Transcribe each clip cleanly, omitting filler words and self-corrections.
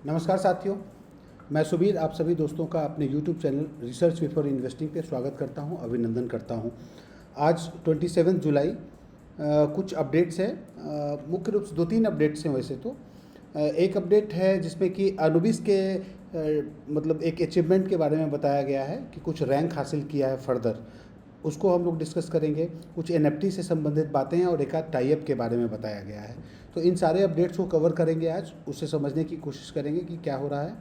नमस्कार साथियों, मैं सुबीर आप सभी दोस्तों का अपने YouTube channel research before investing पे स्वागत करता हूं, अभिनंदन करता हूं। आज 27 जुलाई कुछ अपडेट्स हैं। मुख्य रूप से दो तीन अपडेट्स हैं वैसे तो। एक अपडेट है जिसमें कि अनुबिस के मतलब एक अचीवमेंट के बारे में बताया गया है कि कुछ रैंक हासिल किया है फर्दर, उसको हम लोग डिस्कस करेंगे। कुछ NFT से संबंधित बातें हैं और एक आध टाइप के बारे में बताया गया है। तो इन सारे अपडेट्स को कवर करेंगे आज, उसे समझने की कोशिश करेंगे कि क्या हो रहा है,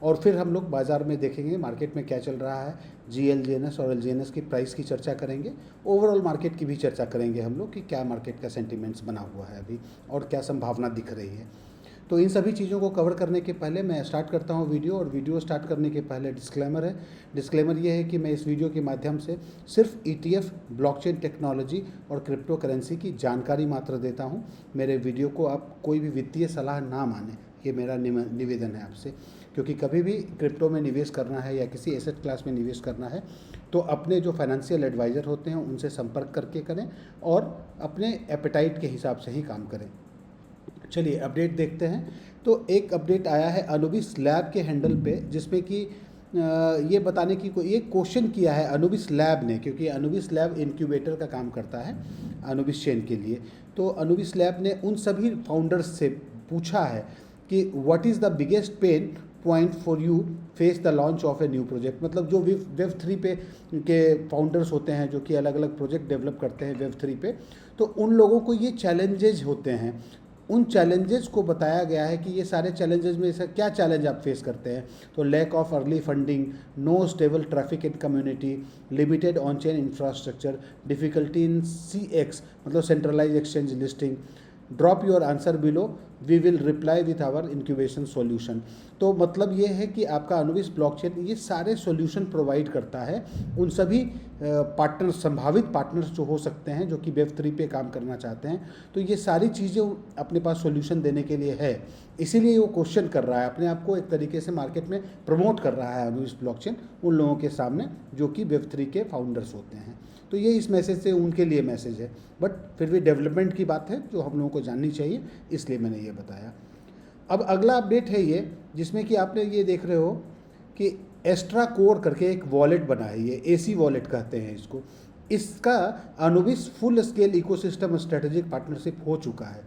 और फिर हम लोग बाज़ार में देखेंगे मार्केट में क्या चल रहा है। GL/GNS और LGNS की प्राइस की चर्चा करेंगे, ओवरऑल मार्केट की भी चर्चा करेंगे हम लोग कि क्या मार्केट का सेंटिमेंट्स बना हुआ है अभी और क्या संभावना दिख रही है। तो इन सभी चीज़ों को कवर करने के पहले मैं स्टार्ट करता हूं वीडियो, और वीडियो स्टार्ट करने के पहले डिस्क्लेमर है। डिस्क्लेमर ये है कि मैं इस वीडियो के माध्यम से सिर्फ ETF, ब्लॉकचेन टेक्नोलॉजी और क्रिप्टो करेंसी की जानकारी मात्र देता हूं। मेरे वीडियो को आप कोई भी वित्तीय सलाह ना माने, ये मेरा निवेदन है आपसे। क्योंकि कभी भी क्रिप्टो में निवेश करना है या किसी एसेट क्लास में निवेश करना है तो अपने जो फाइनेंशियल एडवाइज़र होते हैं उनसे संपर्क करके करें और अपने एपेटाइट के हिसाब से ही काम करें। चलिए अपडेट देखते हैं। तो एक अपडेट आया है अनुबिस लैब के हैंडल पे, जिसमें कि ये बताने की कोई एक क्वेश्चन किया है अनुबिस लैब ने, क्योंकि अनुबिस लैब इनक्यूबेटर का काम करता है अनुबिस चेन के लिए। तो अनुबिस लैब ने उन सभी फाउंडर्स से पूछा है कि what is the biggest pain point for you face the launch of a new project. मतलब जो वेब 3 पे के फाउंडर्स होते हैं जो कि अलग अलग प्रोजेक्ट डेवलप करते हैं वेब 3 पे, तो उन लोगों को ये चैलेंजेज होते हैं। उन चैलेंजेस को बताया गया है कि ये सारे चैलेंजेस में से क्या चैलेंज आप फेस करते हैं। तो lack of early funding, no stable traffic in community, limited on chain infrastructure, difficulty in CX मतलब centralize exchange listing, drop your answer below, we will reply with our incubation solution. तो मतलब ये है कि आपका अनुबिस ब्लॉकचेन ये सारे solution provide करता है उन सभी पार्टनर्स, संभावित पार्टनर्स जो हो सकते हैं जो कि वेब 3 पे काम करना चाहते हैं। तो ये सारी चीज़ें अपने पास सॉल्यूशन देने के लिए है, इसीलिए वो क्वेश्चन कर रहा है, अपने आप को एक तरीके से मार्केट में प्रमोट कर रहा है अनुबिस ब्लॉकचेन उन लोगों के सामने जो कि वेब 3 के फाउंडर्स होते हैं। तो ये इस मैसेज से उनके लिए मैसेज है, बट फिर भी डेवलपमेंट की बात है जो हम लोगों को जाननी चाहिए, इसलिए मैंने ये बताया। अब अगला अपडेट है ये, जिसमें कि आपने ये देख रहे हो कि एस्ट्रा कोर करके एक वॉलेट बना है, ये AC वॉलेट कहते हैं इसको। इसका Anubis full scale ecosystem strategic partnership हो चुका है।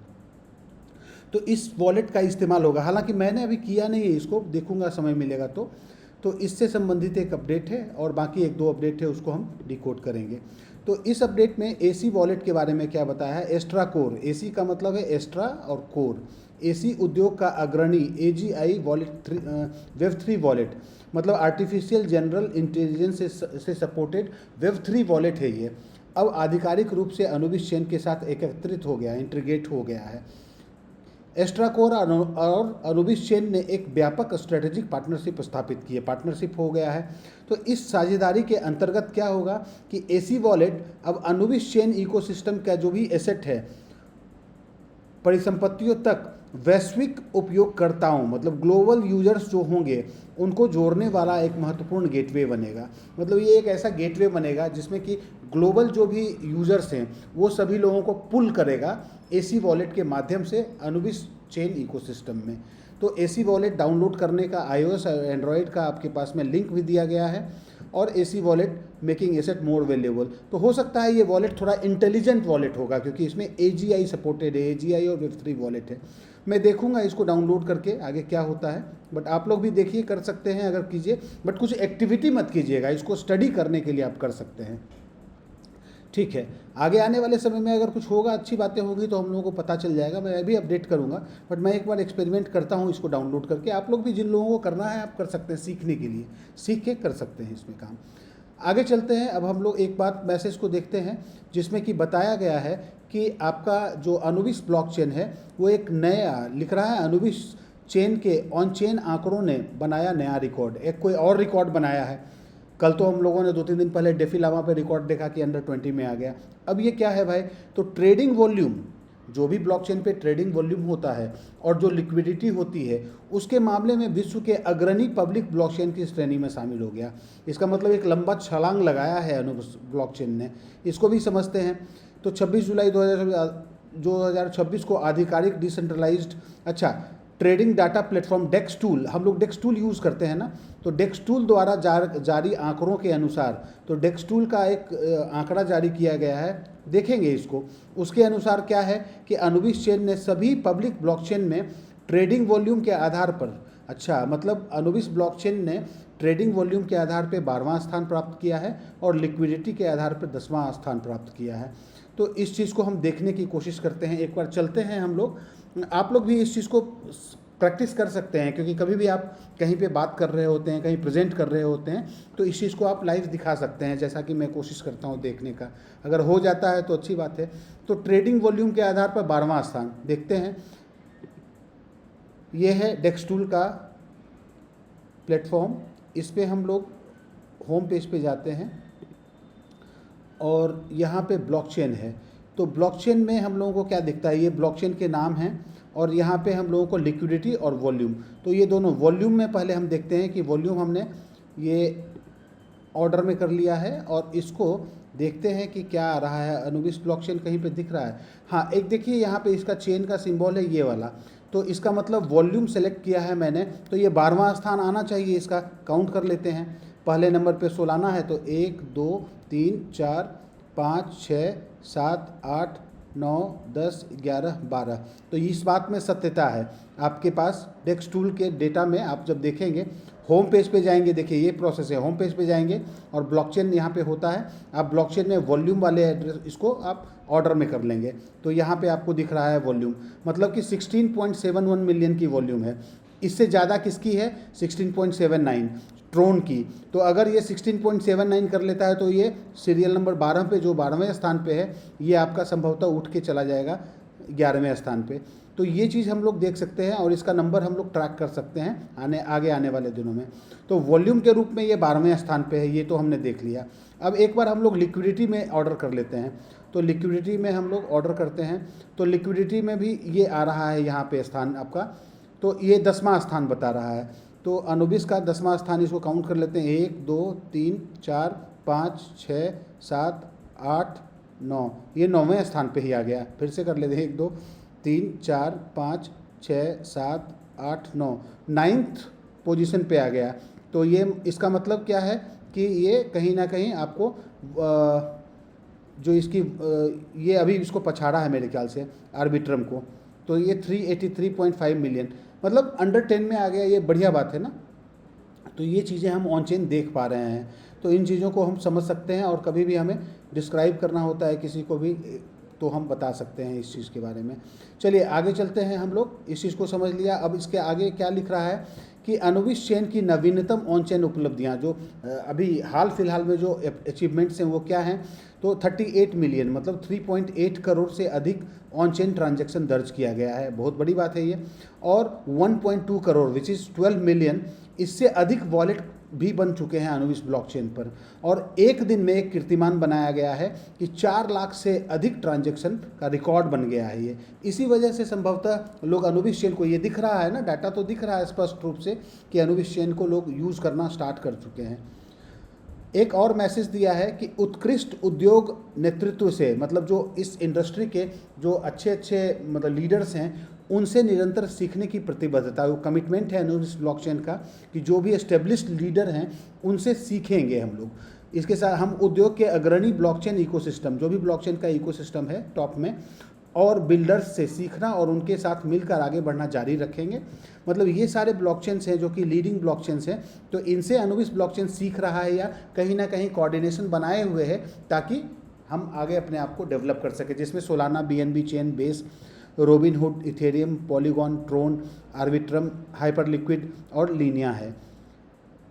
तो इस वॉलेट का इस्तेमाल होगा, हालांकि मैंने अभी किया नहीं है इसको, देखूंगा समय मिलेगा तो इससे संबंधित एक अपडेट है, और बाकी एक दो अपडेट है उसको हम डिकोड करेंगे। तो इस अपडेट में AC वॉलेट के बारे में क्या बताया है। एस्ट्रा कोर, AC का मतलब है एस्ट्रा और कोर। AC उद्योग का अग्रणी AGI वॉलेट वेब 3 वॉलेट मतलब आर्टिफिशियल जनरल इंटेलिजेंस से सपोर्टेड वेब 3 वॉलेट है ये। अब आधिकारिक रूप से अनुबिस चेन के साथ एकत्रित हो गया है, इंटीग्रेट हो गया है। एस्ट्रा कोर और अनुबिस चेन ने एक व्यापक स्ट्रेटेजिक पार्टनरशिप स्थापित की है, पार्टनरशिप हो गया है। तो इस साझेदारी के अंतर्गत क्या होगा कि AC वॉलेट अब अनुबिस चेन इकोसिस्टम का जो भी एसेट है, परिसंपत्तियों तक वैश्विक उपयोगकर्ताओं मतलब ग्लोबल यूजर्स जो होंगे उनको जोड़ने वाला एक महत्वपूर्ण गेटवे बनेगा। मतलब ये एक ऐसा गेटवे बनेगा जिसमें कि ग्लोबल जो भी यूजर्स हैं वो सभी लोगों को पुल करेगा AC वॉलेट के माध्यम से अनुबिस चेन इकोसिस्टम में। तो AC वॉलेट डाउनलोड करने का iOS और एंड्रॉयड का आपके पास में लिंक भी दिया गया है, और AC wallet making asset more valuable. तो हो सकता है ये वॉलेट थोड़ा इंटेलिजेंट वॉलेट होगा क्योंकि इसमें AGI सपोर्टेड है, AGI और वेब 3 वॉलेट है। मैं देखूंगा इसको डाउनलोड करके आगे क्या होता है, बट आप लोग भी देखिए, कर सकते हैं अगर कीजिए, बट कुछ एक्टिविटी मत कीजिएगा, इसको स्टडी करने के लिए आप कर सकते हैं। ठीक है, आगे आने वाले समय में अगर कुछ होगा, अच्छी बातें होगी तो हम लोगों को पता चल जाएगा, मैं भी अपडेट करूंगा। बट मैं एक बार एक्सपेरिमेंट करता हूं इसको डाउनलोड करके। आप लोग भी जिन लोगों को करना है आप कर सकते हैं, सीखने के लिए सीख के कर सकते हैं इसमें काम। आगे चलते हैं, अब हम लोग एक बात मैसेज को देखते हैं जिसमें कि बताया गया है कि आपका जो अनुबिस ब्लॉकचेन है वो एक नया लिख रहा है, अनुबिस चेन के ऑन चेन आंकड़ों ने बनाया नया रिकॉर्ड, एक कोई और रिकॉर्ड बनाया है। कल तो हम लोगों ने 2-3 दिन पहले डेफी लामा पे रिकॉर्ड देखा कि अंडर 20 में आ गया। अब ये क्या है भाई, तो ट्रेडिंग वॉल्यूम, जो भी ब्लॉकचेन पे ट्रेडिंग वॉल्यूम होता है और जो लिक्विडिटी होती है उसके मामले में विश्व के अग्रणी पब्लिक ब्लॉकचेन की श्रेणी में शामिल हो गया। इसका मतलब एक लंबा छलांग लगाया है अनुबिस ब्लॉकचेन ने, इसको भी समझते हैं। तो 26 जुलाई 2026 को आधिकारिक डिसेंट्रलाइज्ड, अच्छा ट्रेडिंग डाटा प्लेटफॉर्म डेक्स टूल, हम लोग डेक्स टूल यूज़ करते हैं ना, तो डेक्स टूल द्वारा जारी आंकड़ों के अनुसार, तो डेक्स टूल का एक आंकड़ा जारी किया गया है, देखेंगे इसको। उसके अनुसार क्या है कि अनुबिस चेन ने सभी पब्लिक ब्लॉकचेन में ट्रेडिंग वॉल्यूम के आधार पर, अच्छा मतलब अनुबिस ब्लॉकचेन ने ट्रेडिंग वॉल्यूम के आधार पर 12वां स्थान प्राप्त किया है और लिक्विडिटी के आधार पर 10वां स्थान प्राप्त किया है। तो इस चीज़ को हम देखने की कोशिश करते हैं, एक बार चलते हैं हम लोग। आप लोग भी इस चीज़ को प्रैक्टिस कर सकते हैं, क्योंकि कभी भी आप कहीं पे बात कर रहे होते हैं, कहीं प्रेजेंट कर रहे होते हैं, तो इस चीज़ को आप लाइव दिखा सकते हैं, जैसा कि मैं कोशिश करता हूं देखने का। अगर हो जाता है तो अच्छी बात है। तो ट्रेडिंग वॉल्यूम के आधार पर 12वां स्थान देखते हैं, ये है डेक्स टूल का प्लेटफॉर्म। इस पर हम लोग होम पेज पे जाते हैं और यहाँ पे ब्लॉकचेन है। तो ब्लॉकचेन में हम लोगों को क्या दिखता है, ये ब्लॉकचेन के नाम हैं और यहाँ पे हम लोगों को लिक्विडिटी और वॉल्यूम, तो ये दोनों वॉल्यूम में पहले हम देखते हैं कि वॉल्यूम हमने ये ऑर्डर में कर लिया है और इसको देखते हैं कि क्या आ रहा है। अनुबिस ब्लॉकचेन कहीं पे दिख रहा है, हाँ एक देखिए यहाँ पे इसका चेन का सिंबल है ये वाला, तो इसका मतलब वॉल्यूम सेलेक्ट किया है मैंने, तो ये 12वां स्थान आना चाहिए। इसका काउंट कर लेते हैं, पहले नंबर पे सोलाना है, तो 1 2 3 4 5 6 7 8 9 10 11 12, तो इस बात में सत्यता है आपके पास। डेक्स टूल के डेटा में आप जब देखेंगे, होम पेज पे जाएंगे, देखिए ये प्रोसेस है, होम पेज पे जाएंगे और ब्लॉकचेन यहाँ पे होता है। आप ब्लॉकचेन में वॉल्यूम वाले एड्रेस इसको आप ऑर्डर में कर लेंगे, तो यहाँ पे आपको दिख रहा है वॉल्यूम, मतलब कि 16.71 मिलियन की वॉल्यूम है। इससे ज़्यादा किसकी है, 16.79 ट्रोन की। तो अगर ये 16.79 कर लेता है तो ये सीरियल नंबर 12 पे, जो 12वें स्थान पे है, ये आपका संभवतः उठ के चला जाएगा 11वें स्थान पे। तो ये चीज़ हम लोग देख सकते हैं और इसका नंबर हम लोग ट्रैक कर सकते हैं आगे आने वाले दिनों में। तो वॉल्यूम के रूप में ये 12वें स्थान पे है, ये तो हमने देख लिया। अब एक बार हम लोग लिक्विडिटी में ऑर्डर कर लेते हैं, तो लिक्विडिटी में हम लोग ऑर्डर करते हैं, तो लिक्विडिटी में भी ये आ रहा है यहाँ पे स्थान आपका, तो ये 10वां स्थान बता रहा है। तो अनुबिस का 10वां स्थान, इसको काउंट कर लेते हैं, 1 2 3 4 5 6 7 8 9, ये 9वें स्थान पे ही आ गया। फिर से कर लेते हैं, 1 2 3 4 5 6 7 8 9, 9th पोजीशन पे आ गया। तो ये इसका मतलब क्या है कि ये कहीं ना कहीं आपको जो इसकी ये अभी इसको पछाड़ा है मेरे ख्याल से आर्बिट्रम को, तो ये 383.5 मिलियन, मतलब अंडर 10 में आ गया, ये बढ़िया बात है ना। तो ये चीज़ें हम ऑन चेन देख पा रहे हैं, तो इन चीज़ों को हम समझ सकते हैं और कभी भी हमें डिस्क्राइब करना होता है किसी को भी, तो हम बता सकते हैं इस चीज़ के बारे में। चलिए आगे चलते हैं, हम लोग इस चीज़ को समझ लिया। अब इसके आगे क्या लिख रहा है कि अनुबिस चेन की नवीनतम ऑन चेन उपलब्धियाँ, जो अभी हाल फिलहाल में जो अचीवमेंट्स हैं वो क्या हैं, तो 38 मिलियन, मतलब 3.8 करोड़ से अधिक ऑन चेन ट्रांजैक्शन दर्ज किया गया है, बहुत बड़ी बात है ये। और 1.2 करोड़ विच इज़ 12 मिलियन, इससे अधिक वॉलेट भी बन चुके हैं अनुबिस ब्लॉकचेन पर। और एक दिन में एक कीर्तिमान बनाया गया है कि 4 लाख से अधिक ट्रांजैक्शन का रिकॉर्ड बन गया है ये। इसी वजह से संभवतः लोग अनुबिस चेन को, ये दिख रहा है ना, डाटा तो दिख रहा है स्पष्ट रूप से कि अनुबिस चेन को लोग यूज़ करना स्टार्ट कर चुके हैं। एक और मैसेज दिया है कि उत्कृष्ट उद्योग नेतृत्व से, मतलब जो इस इंडस्ट्री के जो अच्छे मतलब लीडर्स हैं, उनसे निरंतर सीखने की प्रतिबद्धता, वो कमिटमेंट है अनुबिस ब्लॉकचेन का कि जो भी एस्टेब्लिश्ड लीडर हैं उनसे सीखेंगे हम लोग। इसके साथ हम उद्योग के अग्रणी ब्लॉकचेन इकोसिस्टम, जो भी ब्लॉकचेन का इकोसिस्टम है टॉप में, और बिल्डर्स से सीखना और उनके साथ मिलकर आगे बढ़ना जारी रखेंगे। मतलब ये सारे ब्लॉकचेन्स हैं जो कि लीडिंग ब्लॉकचेन्स हैं, तो इनसे अनुबिस ब्लॉकचेन सीख रहा है या कहीं ना कहीं कोऑर्डिनेशन बनाए हुए है ताकि हम आगे अपने आप को डेवलप कर सकें, जिसमें Solana, BNB chain, base, Robinhood, Ethereum, Polygon, Tron, Arbitrum, Hyperliquid और लीनिया है।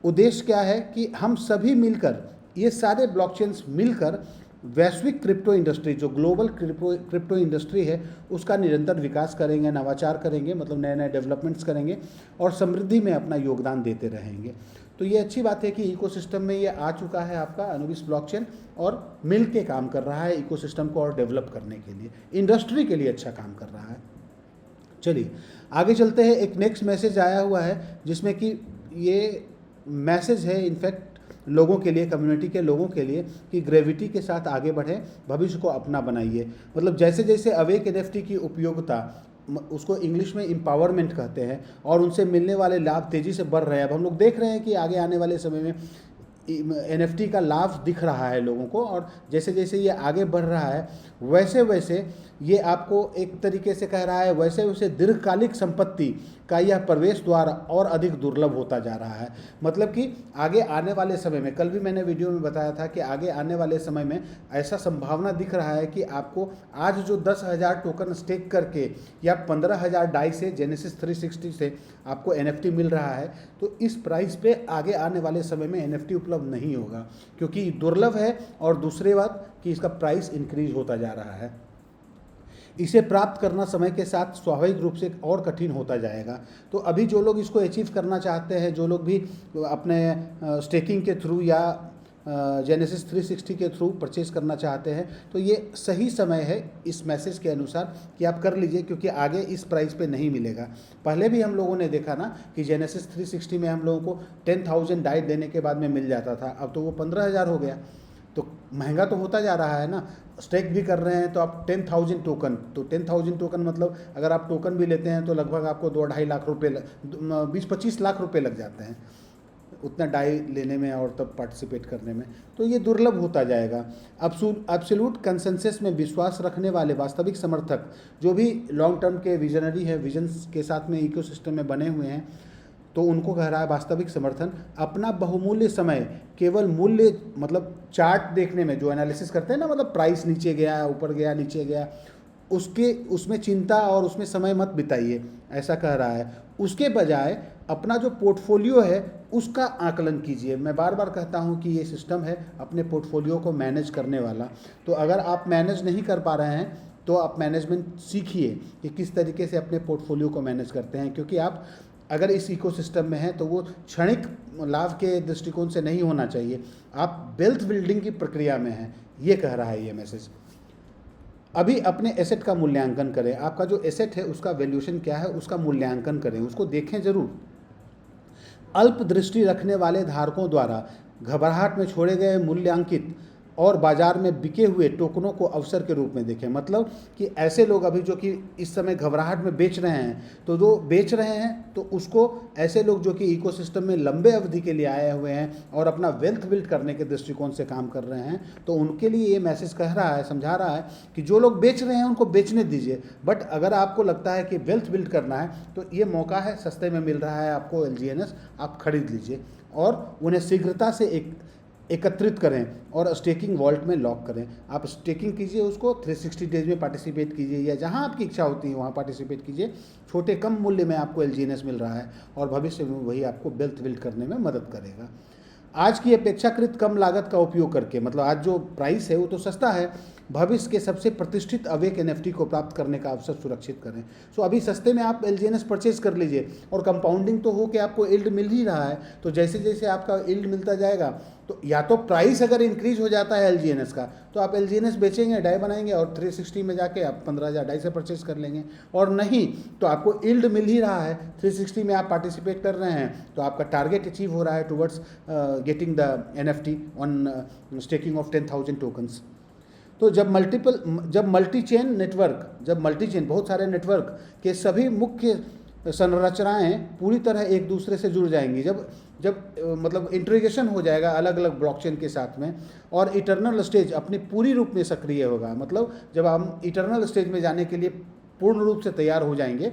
उद्देश्य क्या है कि हम सभी मिलकर, ये सारे ब्लॉकचेन्स मिलकर वैश्विक क्रिप्टो इंडस्ट्री, जो ग्लोबल क्रिप्टो इंडस्ट्री है, उसका निरंतर विकास करेंगे, नवाचार करेंगे, मतलब नए नए डेवलपमेंट्स करेंगे और समृद्धि में अपना योगदान देते रहेंगे। तो ये अच्छी बात है कि इकोसिस्टम में ये आ चुका है आपका अनुबिस ब्लॉकचेन और मिल के काम कर रहा है इकोसिस्टम को और डेवलप करने के लिए, इंडस्ट्री के लिए अच्छा काम कर रहा है। चलिए आगे चलते हैं। एक नेक्स्ट मैसेज आया हुआ है जिसमें कि ये मैसेज है इनफैक्ट लोगों के लिए, कम्युनिटी के लोगों के लिए, कि ग्रेविटी के साथ आगे बढ़ें, भविष्य को अपना बनाइए। मतलब जैसे जैसे अवेक NFT की उपयोगिता उसको इंग्लिश में एम्पावरमेंट कहते हैं, और उनसे मिलने वाले लाभ तेज़ी से बढ़ रहे हैं। अब हम लोग देख रहे हैं कि आगे आने वाले समय में NFT का लाभ दिख रहा है लोगों को, और जैसे जैसे ये आगे बढ़ रहा है वैसे वैसे ये आपको एक तरीके से कह रहा है, वैसे वैसे दीर्घकालिक संपत्ति का यह प्रवेश द्वार और अधिक दुर्लभ होता जा रहा है। मतलब कि आगे आने वाले समय में, कल भी मैंने वीडियो में बताया था कि आगे आने वाले समय में ऐसा संभावना दिख रहा है कि आपको आज जो 10,000 टोकन स्टेक करके या 15,000 डाई से जेनेसिस 360 से आपको NFT मिल रहा है, तो इस प्राइस पे आगे आने वाले समय में NFT उपलब्ध नहीं होगा, क्योंकि दुर्लभ है, और दूसरी बात कि इसका प्राइस इंक्रीज होता जा रहा है। इसे प्राप्त करना समय के साथ स्वाभाविक रूप से और कठिन होता जाएगा। तो अभी जो लोग इसको अचीव करना चाहते हैं, जो लोग भी अपने स्टेकिंग के थ्रू या जेनेसिस 360 के थ्रू परचेज करना चाहते हैं, तो ये सही समय है इस मैसेज के अनुसार कि आप कर लीजिए, क्योंकि आगे इस प्राइस पे नहीं मिलेगा। पहले भी हम लोगों ने देखा ना कि जेनेसिस 360 में हम लोगों को 10,000 डाई देने के बाद में मिल जाता था, अब तो वो 15,000 हो गया। तो महंगा तो होता जा रहा है ना, स्टेक भी कर रहे हैं तो आप 10,000 टोकन, तो 10,000 टोकन मतलब अगर आप टोकन भी लेते हैं तो लगभग आपको 2-2.5 लाख रुपये, 20-25 लाख रुपये लग जाते हैं उतना डाई लेने में और तब पार्टिसिपेट करने में। तो ये दुर्लभ होता जाएगा। एब्सोल्यूट कंसेंसस में विश्वास रखने वाले वास्तविक समर्थक, जो भी लॉन्ग टर्म के विजनरी है, विजन्स के साथ में इकोसिस्टम में बने हुए हैं, तो उनको कह रहा है वास्तविक समर्थन अपना बहुमूल्य समय केवल मूल्य, मतलब चार्ट देखने में जो एनालिसिस करते हैं ना, मतलब प्राइस नीचे गया, ऊपर गया, नीचे गया, उसमें चिंता और उसमें समय मत बिताइए, ऐसा कह रहा है। उसके बजाय अपना जो पोर्टफोलियो है उसका आकलन कीजिए। मैं बार बार कहता हूं कि ये सिस्टम है अपने पोर्टफोलियो को मैनेज करने वाला। तो अगर आप मैनेज नहीं कर पा रहे हैं तो आप मैनेजमेंट सीखिए कि किस तरीके से अपने पोर्टफोलियो को मैनेज करते हैं, क्योंकि आप अगर इस इकोसिस्टम में हैं तो वो क्षणिक लाभ के दृष्टिकोण से नहीं होना चाहिए, आप वेल्थ बिल्डिंग की प्रक्रिया में हैं, ये कह रहा है ये मैसेज। अभी अपने एसेट का मूल्यांकन करें, आपका जो एसेट है उसका वैल्यूएशन क्या है उसका मूल्यांकन करें, उसको देखें जरूर। अल्प दृष्टि रखने वाले धारकों द्वारा घबराहट में छोड़े गए मूल्यांकित और बाजार में बिके हुए टोकनों को अवसर के रूप में देखें। मतलब कि ऐसे लोग अभी जो कि इस समय घबराहट में बेच रहे हैं, तो जो बेच रहे हैं तो उसको ऐसे लोग जो कि इकोसिस्टम में लंबे अवधि के लिए आए हुए हैं और अपना वेल्थ बिल्ड करने के दृष्टिकोण से काम कर रहे हैं, तो उनके लिए ये मैसेज कह रहा है, समझा रहा है कि जो लोग बेच रहे हैं उनको बेचने दीजिए, बट अगर आपको लगता है कि वेल्थ बिल्ड करना है तो ये मौका है, सस्ते में मिल रहा है आपको LGNS, आप खरीद लीजिए और उन्हें शीघ्रता से एकत्रित करें और स्टेकिंग वॉल्ट में लॉक करें। आप स्टेकिंग कीजिए, उसको 360 डेज में पार्टिसिपेट कीजिए या जहां आपकी इच्छा होती है वहां पार्टिसिपेट कीजिए। छोटे कम मूल्य में आपको LGNS मिल रहा है और भविष्य में वही आपको वेल्थ बिल्ड करने में मदद करेगा। आज की अपेक्षाकृत कम लागत का उपयोग करके, मतलब आज जो प्राइस है वो तो सस्ता है, भविष्य के सबसे प्रतिष्ठित अवेक NFT को प्राप्त करने का अवसर सुरक्षित करें। सो अभी सस्ते में आप LGNS परचेज कर लीजिए और कंपाउंडिंग तो हो कि आपको यील्ड मिल ही रहा है, तो जैसे जैसे आपका यील्ड मिलता जाएगा तो या तो प्राइस अगर इंक्रीज हो जाता है LGNS का तो आप LGNS बेचेंगे, डाई बनाएंगे और 360 में जाके आप 15,000 डाई से परचेज कर लेंगे, और नहीं तो आपको यील्ड मिल ही रहा है, 360 में आप पार्टिसिपेट कर रहे हैं तो आपका टारगेट अचीव हो रहा है towards getting the NFT on staking of 10,000 tokens. तो जब मल्टी चेन बहुत सारे नेटवर्क के सभी मुख्य संरचनाएं पूरी तरह एक दूसरे से जुड़ जाएंगी, जब मतलब इंटीग्रेशन हो जाएगा अलग अलग ब्लॉकचेन के साथ में, और इटर्नल स्टेज अपनी पूरी रूप में सक्रिय होगा, मतलब जब हम इटर्नल स्टेज में जाने के लिए पूर्ण रूप से तैयार हो जाएंगे,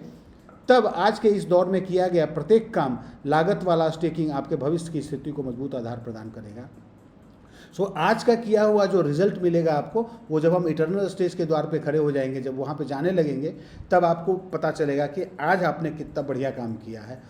तब आज के इस दौर में किया गया प्रत्येक काम लागत वाला स्टेकिंग आपके भविष्य की स्थिति को मजबूत आधार प्रदान करेगा। सो आज का किया हुआ जो रिजल्ट मिलेगा आपको, वो जब हम इटर्नल स्टेज के द्वार पे खड़े हो जाएंगे, जब वहाँ पे जाने लगेंगे, तब आपको पता चलेगा कि आज आपने कितना बढ़िया काम किया है।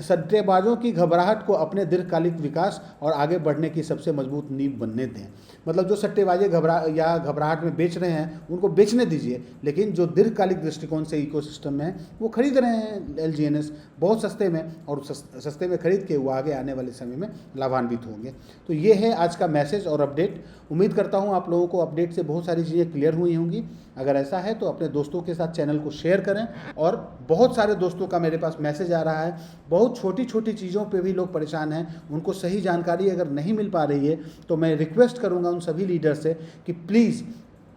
सट्टेबाजों की घबराहट को अपने दीर्घकालिक विकास और आगे बढ़ने की सबसे मजबूत नींव बनने दें। मतलब जो सट्टेबाजी घबराहट में बेच रहे हैं उनको बेचने दीजिए, लेकिन जो दीर्घकालिक दृष्टिकोण से इकोसिस्टम में है वो खरीद रहे हैं LGNS बहुत सस्ते में, और सस्ते में खरीद के वो आगे आने वाले समय में लाभान्वित होंगे। तो ये है आज का मैसेज और अपडेट। उम्मीद करता हूँ आप लोगों को अपडेट से बहुत सारी चीज़ें क्लियर हुई होंगी। अगर ऐसा है तो अपने दोस्तों के साथ चैनल को शेयर करें, और बहुत सारे दोस्तों का मेरे पास मैसेज आ रहा है, बहुत छोटी छोटी चीज़ों पे भी लोग परेशान हैं, उनको सही जानकारी अगर नहीं मिल पा रही है तो मैं रिक्वेस्ट करूँगा उन सभी लीडर से कि प्लीज़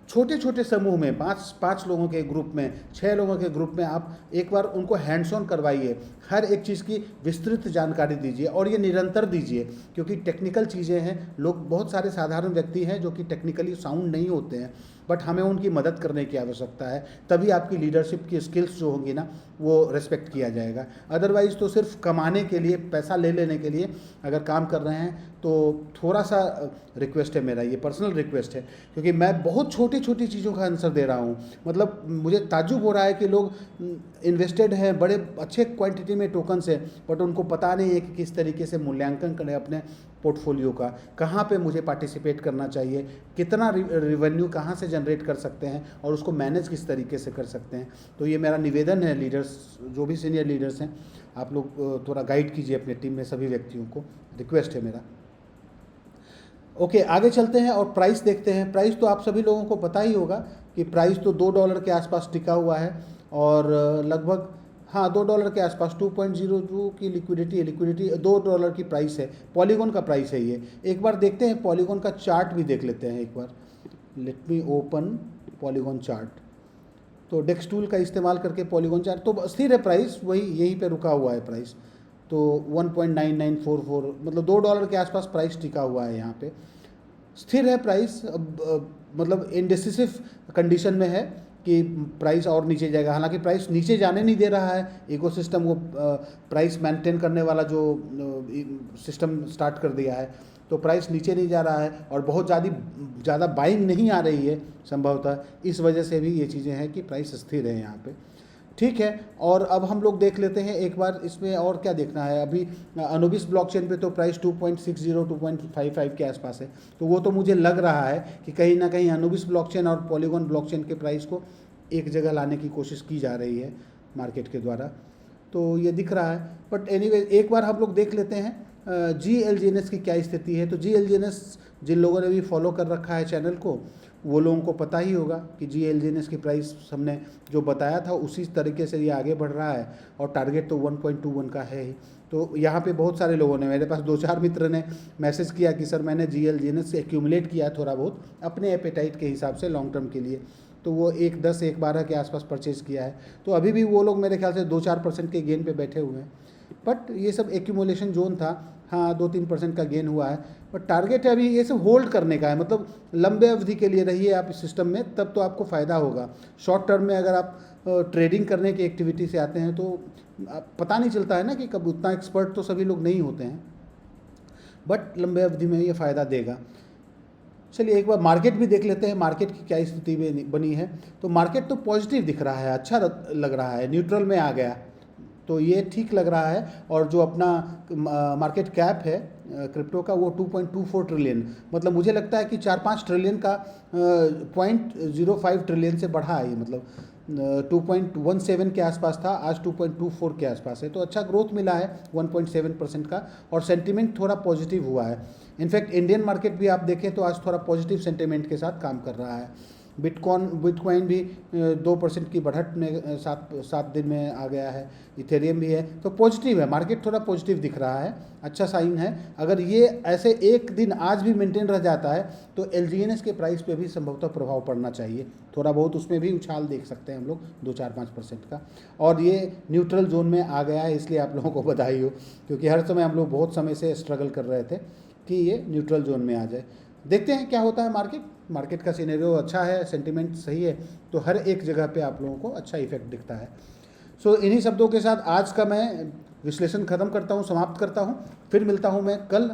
छोटे छोटे समूह में 5 लोगों के ग्रुप में, 6 लोगों के ग्रुप में आप एक बार उनको हैंड्स ऑन करवाइए, हर एक चीज़ की विस्तृत जानकारी दीजिए और ये निरंतर दीजिए, क्योंकि टेक्निकल चीज़ें हैं। लोग, बहुत सारे साधारण व्यक्ति हैं जो कि टेक्निकली साउंड नहीं होते हैं, बट हमें उनकी मदद करने की आवश्यकता है, तभी आपकी लीडरशिप की स्किल्स जो होंगी ना वो रिस्पेक्ट किया जाएगा। अदरवाइज़ तो सिर्फ कमाने के लिए, पैसा ले लेने के लिए अगर काम कर रहे हैं तो थोड़ा सा रिक्वेस्ट है मेरा, ये पर्सनल रिक्वेस्ट है, क्योंकि मैं बहुत छोटी छोटी चीज़ों का आंसर दे रहा हूँ। मतलब मुझे ताज्जुब हो रहा है कि लोग इन्वेस्टेड हैं बड़े अच्छे क्वांटिटी में टोकन से, बट उनको पता नहीं है कि किस तरीके से मूल्यांकन करें अपने पोर्टफोलियो का, कहाँ पे मुझे पार्टिसिपेट करना चाहिए, कितना रिवेन्यू कहाँ से जनरेट कर सकते हैं और उसको मैनेज किस तरीके से कर सकते हैं। तो ये मेरा निवेदन है, लीडर्स, जो भी सीनियर लीडर्स हैं, आप लोग थोड़ा गाइड कीजिए अपने टीम में सभी व्यक्तियों को, रिक्वेस्ट है मेरा। ओके, आगे चलते हैं और प्राइस देखते हैं। प्राइस तो आप सभी लोगों को पता ही होगा कि प्राइस तो $2 के आसपास टिका हुआ है और लगभग, हाँ, $2 के आसपास 2.02 की लिक्विडिटी है। लिक्विडिटी $2 की प्राइस है, पॉलीगॉन का प्राइस है ये। एक बार देखते हैं पॉलीगॉन का चार्ट भी देख लेते हैं एक बार। Let me open Polygon chart. तो डेक्स टूल का इस्तेमाल करके पॉलीगॉन चार्ट, तो स्थिर है प्राइस, वही यहीं पे रुका हुआ है प्राइस। तो 1.9944, मतलब $2 के आसपास प्राइस टिका हुआ है यहाँ पे, स्थिर है प्राइस। मतलब इंडेसिसिव कंडीशन में है कि प्राइस और नीचे जाएगा, हालांकि प्राइस नीचे जाने नहीं दे रहा है। इकोसिस्टम वो प्राइस मेंटेन करने वाला जो सिस्टम स्टार्ट कर दिया है, तो प्राइस नीचे नहीं जा रहा है और बहुत ज़्यादा बाइंग नहीं आ रही है संभवतः, इस वजह से भी ये चीज़ें हैं कि प्राइस स्थिर है यहाँ पे। ठीक है, और अब हम लोग देख लेते हैं एक बार इसमें और क्या देखना है। अभी अनुबिस ब्लॉकचेन पे तो प्राइस 2.60 2.55 के आसपास है, तो वो तो मुझे लग रहा है कि कहीं ना कहीं अनुबिस ब्लॉकचेन और पॉलीगॉन ब्लॉकचेन के प्राइस को एक जगह लाने की कोशिश की जा रही है मार्केट के द्वारा, तो ये दिख रहा है। बट एनीवे, एक बार हम लोग देख लेते हैं GLGNS की क्या स्थिति है। तो GLGNS, जिन लोगों ने भी फॉलो कर रखा है चैनल को, वो लोगों को पता ही होगा कि GLGNS की प्राइस हमने जो बताया था उसी तरीके से ये आगे बढ़ रहा है और टारगेट तो 1.21 का है ही। तो यहाँ पे बहुत सारे लोगों ने, मेरे पास 2-4 मित्र ने मैसेज किया कि सर मैंने GLGNS से एक्यूमुलेट किया थोड़ा बहुत अपने एपेटाइट के हिसाब से लॉन्ग टर्म के लिए, तो वो 1.10-1.12 के आसपास परचेज़ किया है। तो अभी भी वो लोग मेरे ख्याल से 2-4% के गेन पे बैठे हुए हैं, बट ये सब एक्यूमुलेशन जोन था। हाँ, 2-3% का गेन हुआ है, बट टारगेट है अभी ये सब होल्ड करने का है। मतलब लंबे अवधि के लिए रहिए आप इस सिस्टम में, तब तो आपको फ़ायदा होगा। शॉर्ट टर्म में अगर आप ट्रेडिंग करने की एक्टिविटी से आते हैं तो पता नहीं चलता है ना कि कब, उतना एक्सपर्ट तो सभी लोग नहीं होते हैं, बट लंबे अवधि में ये फ़ायदा देगा। चलिए एक बार मार्केट भी देख लेते हैं, मार्केट की क्या स्थिति बनी है। तो मार्केट तो पॉजिटिव दिख रहा है, अच्छा लग रहा है, न्यूट्रल में आ गया, तो ये ठीक लग रहा है। और जो अपना मार्केट कैप है क्रिप्टो का, वो 2.24 ट्रिलियन, मतलब मुझे लगता है कि 4-5 ट्रिलियन का 0.05 ट्रिलियन से बढ़ा है ये, मतलब 2.17 के आसपास था, आज 2.24 के आसपास है, तो अच्छा ग्रोथ मिला है 1.7% का, और सेंटिमेंट थोड़ा पॉजिटिव हुआ है। इनफैक्ट इंडियन मार्केट भी आप देखें तो आज थोड़ा पॉजिटिव सेंटिमेंट के साथ काम कर रहा है। बिटकॉइन भी 2% की बढ़त में 7 दिन में आ गया है। इथेरियम भी है, तो पॉजिटिव है, मार्केट थोड़ा पॉजिटिव दिख रहा है, अच्छा साइन है। अगर ये ऐसे एक दिन आज भी मेंटेन रह जाता है तो LGNS के प्राइस पे भी संभवतः प्रभाव पड़ना चाहिए, थोड़ा बहुत उसमें भी उछाल देख सकते हैं हम लोग 2-4-5% का। और ये न्यूट्रल जोन में आ गया है, इसलिए आप लोगों को बधाई हो, क्योंकि हर समय हम लोग बहुत समय से स्ट्रगल कर रहे थे कि ये न्यूट्रल जोन में आ जाए। देखते हैं क्या होता है। मार्केट का सिनेरियो अच्छा है, सेंटिमेंट सही है, तो हर एक जगह पे आप लोगों को अच्छा इफेक्ट दिखता है। सो इन्हीं शब्दों के साथ आज का मैं विश्लेषण खत्म करता हूँ, समाप्त करता हूँ। फिर मिलता हूँ मैं कल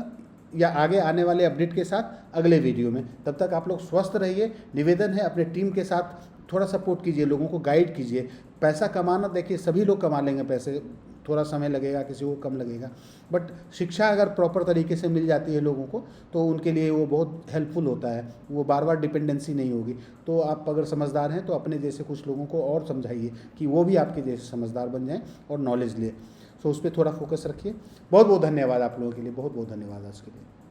या आगे आने वाले अपडेट के साथ अगले वीडियो में। तब तक आप लोग स्वस्थ रहिए। निवेदन है अपने टीम के साथ थोड़ा सपोर्ट कीजिए, लोगों को गाइड कीजिए। पैसा कमाना, देखिए सभी लोग कमा लेंगे पैसे, थोड़ा समय लगेगा, किसी को कम लगेगा, बट शिक्षा अगर प्रॉपर तरीके से मिल जाती है लोगों को तो उनके लिए वो बहुत हेल्पफुल होता है, वो बार बार डिपेंडेंसी नहीं होगी। तो आप अगर समझदार हैं तो अपने जैसे कुछ लोगों को और समझाइए कि वो भी आपके जैसे समझदार बन जाएं और नॉलेज लें। सो उस पर थोड़ा फोकस रखिए। बहुत बहुत धन्यवाद आप लोगों के लिए, बहुत बहुत धन्यवाद आज के लिए।